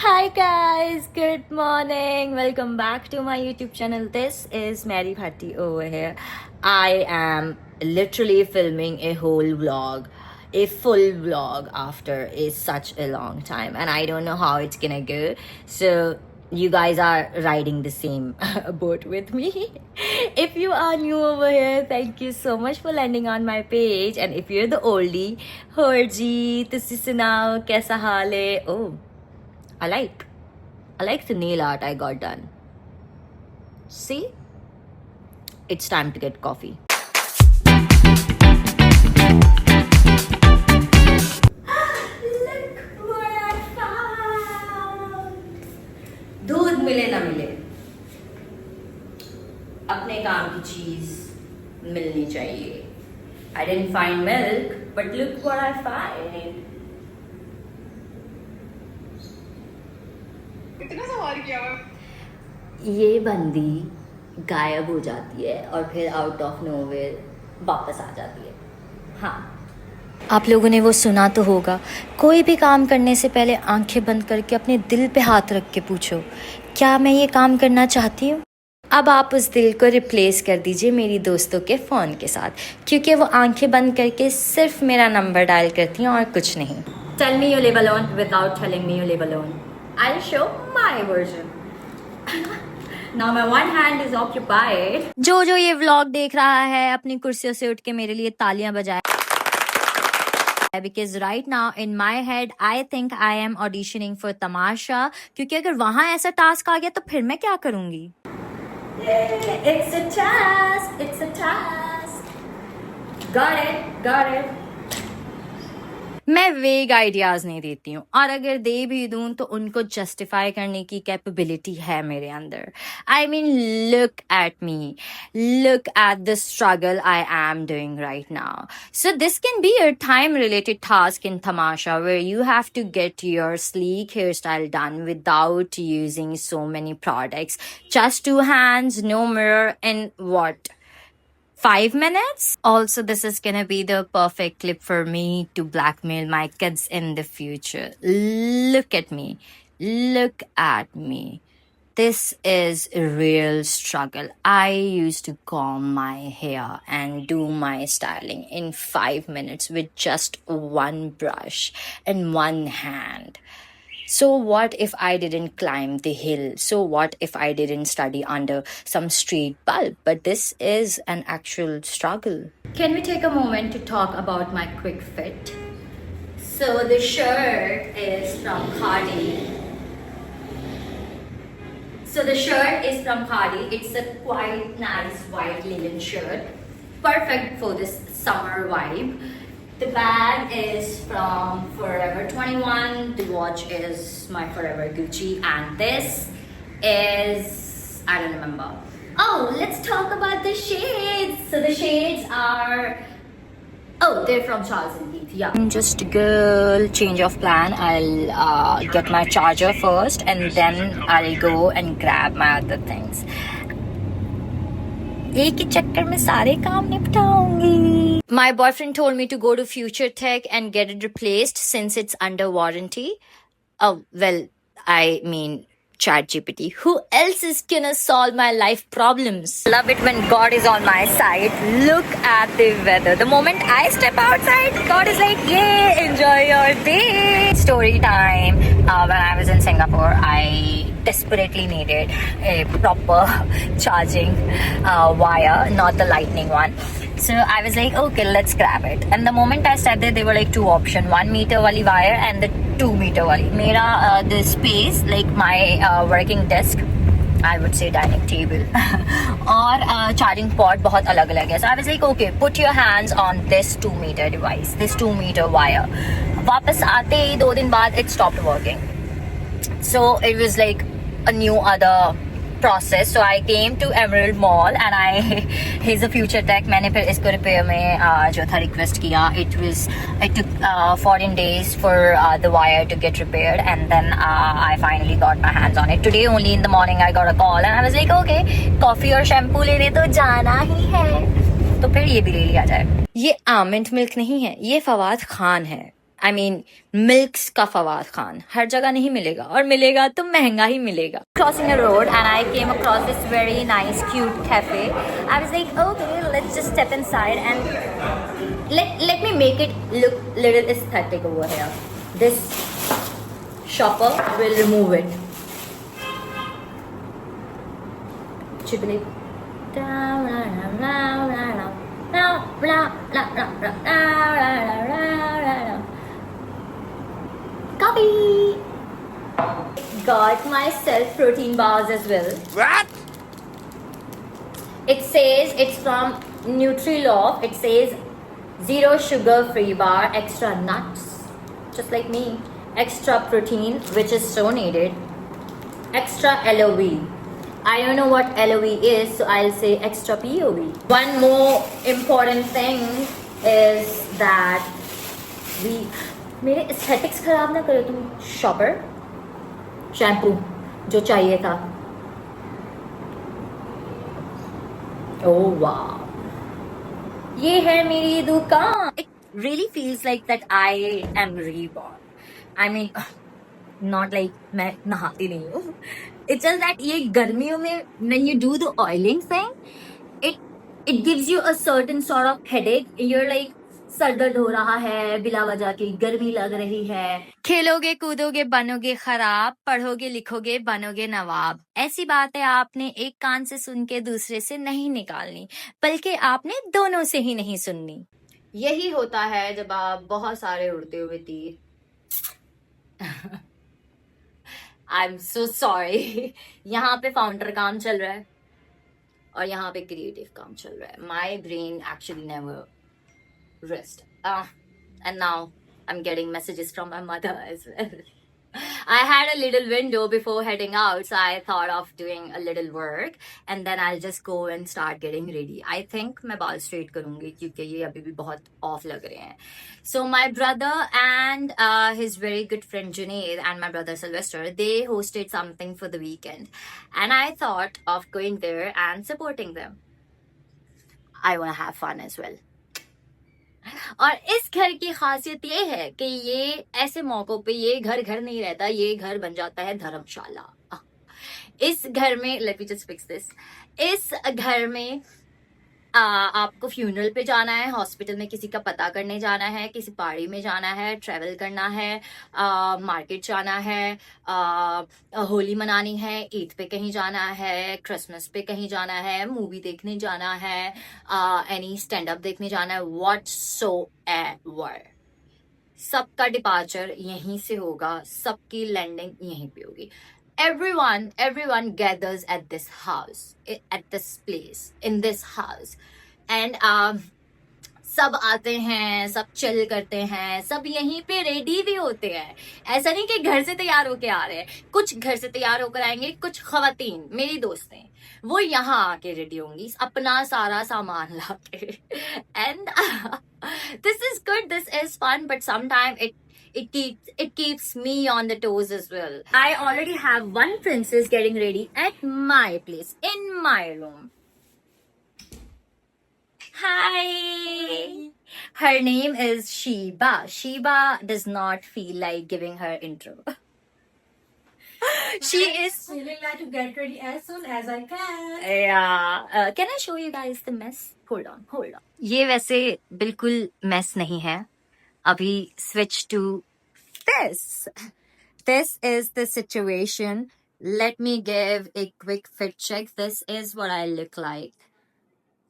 Hi guys, good morning. Welcome back to my YouTube channel. This is Mary Bhatti over here. I am literally filming a whole vlog, a full vlog after such a long time, and I don't know how it's gonna go. So you guys are riding the same boat with me. If you are new over here, thank you so much for landing on my page. And if you're the oldie, Horji, तुसी सुनाओ कैसा हाल है? Oh, I like the nail art I got done. See? It's time to get coffee. Look what I found. दूध मिले ना मिले, अपने काम की चीज मिलनी चाहिए. I didn't find milk, but look what I find. कितना सवाल किया हुआ? ये बंदी गायब हो जाती है और फिर आउट ऑफ नोवेयर वापस आ जाती है. हाँ, आप लोगों ने वो सुना तो होगा, कोई भी काम करने से पहले आंखें बंद करके अपने दिल पे हाथ रख के पूछो, क्या मैं ये काम करना चाहती हूँ? अब आप उस दिल को रिप्लेस कर दीजिए मेरी दोस्तों के फ़ोन के साथ, क्योंकि वो आंखें बंद करके सिर्फ मेरा नंबर डायल करती हैं और कुछ नहीं. Tell me you live alone without telling me you live alone. I'll show my version. Now my one hand is occupied. जो ये व्लॉग देख रहा है अपनी कुर्सियों से उठ के मेरे लिए तालियां बजाए. Because right now in my head I think I am auditioning for तमाशा, क्योंकि अगर वहां ऐसा टास्क आ गया तो फिर मैं क्या करूंगी? It's a task. It's a task. Got it. मैं वेग आइडियाज नहीं देती हूँ, और अगर दे भी दूँ तो उनको जस्टिफाई करने की कैपेबिलिटी है मेरे अंदर. I mean look at me, look at the struggle I am doing right now. So this can be a time related task in Tamasha where you have to get your sleek hairstyle done without using so many products. Just 2 hands, no mirror, and what? 5 minutes? Also, this is gonna be the perfect clip for me to blackmail my kids in the future. Look at me. Look at me. This is a real struggle. I used to comb my hair and do my styling in 5 minutes with just one brush and one hand. So what if I didn't climb the hill? So what if I didn't study under some street bulb? But this is an actual struggle. Can we take a moment to talk about my quick fit? So the shirt is from Khadi. It's a quite nice white linen shirt. Perfect for this summer vibe. The bag is from Forever 21. The watch is my Forever Gucci. And this is, I don't remember. Oh, let's talk about the shades. So the shades are, they're from Charles & Keith. Yeah. Just a girl change of plan. I'll get my charger first and then I'll go and grab my other things. एक ही चक्कर में सारे काम निपटाऊंगी. My boyfriend told me to go to Future Tech and get it replaced since it's under warranty. Oh, well, I mean ChatGPT. Who else is gonna solve my life problems? Love it when God is on my side. Look at the weather. The moment I step outside, God is like, yay, enjoy your day. Story time. When I was in Singapore, I desperately needed a proper charging wire, not the lightning one. So I was like, okay, let's grab it. And the moment I stepped there, there were like 2 options, 1 meter wali wire and the 2 meter wali. Mera the space, like my working desk, I would say dining table, और charging port बहुत अलग-अलग है. So I was like, okay, put your hands on this 2 meter device, this 2 meter wire. वापस आते ही 2 दिन बाद it stopped working. So it was like a new other process. So I came to Emerald Mall and here's a Future Tech. मैंने फिर इसको repair में जो था request किया. It took 14 days for the wire to get repaired, and then I finally got my hands on it. Today only in the morning I got a call and I was like, okay, coffee और shampoo लेने तो जाना ही है, तो फिर ये भी ले लिया जाए. ये almond milk नहीं है, ये फवाद खान है. आई मीन मिल्क्स का फवाद खान हर जगह नहीं मिलेगा, और मिलेगा तो महंगा ही मिलेगा. Crossing a road and I came across this very nice cute cafe. I was like, okay, let's just step inside and let me make it look little aesthetic over here. This shopper will remove it. Chibli. Coffee. Got myself protein bars as well. What? It says it's from Nutrilove. It says zero sugar free bar, extra nuts, just like me, extra protein, which is so needed, extra LOE. I don't know what LOE is, so I'll say extra POV. One more important thing is that we. मेरे aesthetics खराब ना करो तुम shopper. Shampoo जो चाहिए था. Oh wow. ये है मेरी दुकान. It really feels like that I am reborn. I mean, not like मैं नहाती नहीं हूँ. It's just that ये गर्मियों में when you do the oiling thing, it gives you a certain sort of headache. You're like sir दर्द हो रहा है बिला वजह की, गर्मी लग रही है. खेलोगे कूदोगे बनोगे खराब, पढ़ोगे लिखोगे बनोगे नवाब. ऐसी बातें आपने एक कान से सुन के दूसरे से नहीं निकालनी, बल्कि आपने दोनों से ही नहीं सुननी. यही होता है जब आप बहुत सारे उड़ते हुए तीर. I am so sorry. यहाँ पे फाउंडर काम चल रहा है और यहाँ पे क्रिएटिव काम चल रहा है. My brain actually never rest. And now I'm getting messages from my mother as well. I had a little window before heading out, so I thought of doing a little work and then I'll just go and start getting ready. I think मैं बाल straight करूँगी क्योंकि ये अभी भी बहुत off लग रहे हैं. So my brother and his very good friend Junaid and my brother Sylvester, they hosted something for the weekend and I thought of going there and supporting them. I want to have fun as well. और इस घर की खासियत ये है कि ये ऐसे मौकों पे ये घर घर नहीं रहता, ये घर बन जाता है धर्मशाला. इस घर में let me just fix this. इस घर में आपको फ्यूनरल पे जाना है, हॉस्पिटल में किसी का पता करने जाना है, किसी पार्टी में जाना है, ट्रैवल करना है, मार्केट जाना है, होली मनानी है, ईद पे कहीं जाना है, क्रिसमस पे कहीं जाना है, मूवी देखने जाना है, एनी स्टैंड अप देखने जाना है, व्हाटसोएवर. सबका डिपार्चर यहीं से होगा, सबकी लैंडिंग यहीं पे होगी. Everyone gathers at this house, at this place, in this house, and सब आते हैं, सब चिल करते हैं, सब यहीं पे रेडी भी होते हैं. ऐसा नहीं कि घर से तैयार होके आ रहे हैं. कुछ घर से तैयार होकर आएंगे, कुछ खवातीन मेरी दोस्तें वो यहाँ आके रेडी होंगी अपना सारा सामान लाके. And this is good, this is fun, but sometimes it keeps me on the toes as well. I already have one princess getting ready at my place, in my room. Hi! Her name is Sheba. Sheba does not feel like giving her intro. She is feeling like to get ready as soon as I can. Yeah. Can I show you guys the mess? Hold on. ये वैसे बिल्कुल mess नहीं है. Abhi switch to this. This is the situation. Let me give a quick fit check. This is what I look like.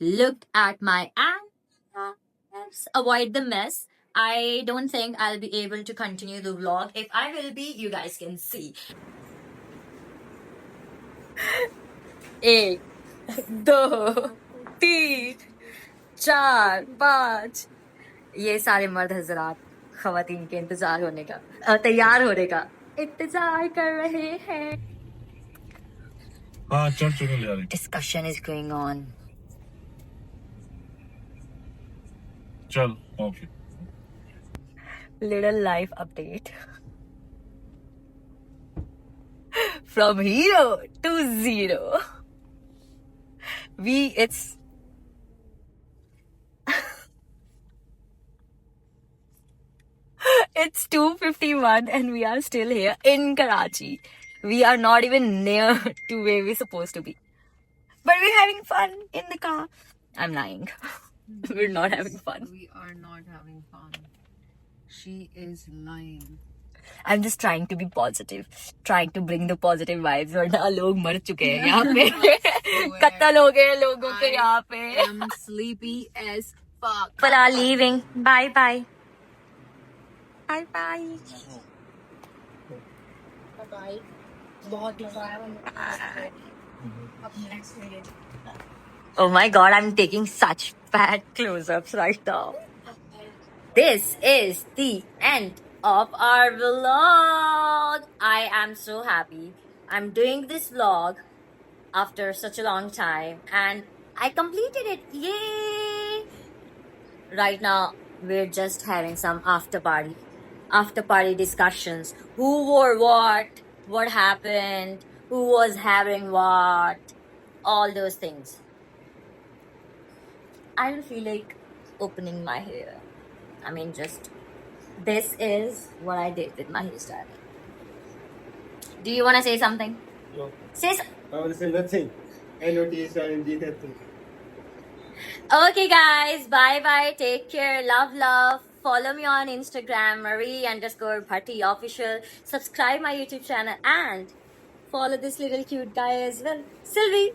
Look at my abs. Avoid the mess. I don't think I'll be able to continue the vlog. If I will be, you guys can see. 1, 2, 3, 4, 5. ये सारे मर्द हजरात खवातीन के इंतजार होने का, तैयार होने का इंतजार कर रहे हैं. हाँ चल चुके यार. Discussion is going on. चल okay. Little life update. From hero to zero. It's It's 2:51 and we are still here in Karachi. We are not even near to where we're supposed to be. But we're having fun in the car. I'm lying. We're not having fun. We are not having fun. She is lying. I'm just trying to be positive, trying to bring the positive vibes. वरना लोग मर चुके हैं यहाँ पे. कत्ल हो गए लोगों के यहाँ पे. I'm sleepy as fuck. But are leaving. Bye bye. Bye bye. Bye. बहुत मजा आया. Up next minute. Oh my god, I'm taking such bad close-ups right now. This is the end of our vlog. I am so happy. I'm doing this vlog after such a long time and I completed it. Yay! Right now, we're just having some after party discussions. Who wore what happened, who was having what, all those things. I don't feel like opening my hair. I mean, just this is what I did with my hairstyle. Do you want to say something? No. Say I will say nothing. NOTHRNG nothing. Okay, guys. Bye bye. Take care. Love. Follow me on Instagram, Marie_Bhatti official. Subscribe my YouTube channel and follow this little cute guy as well, Sylvie.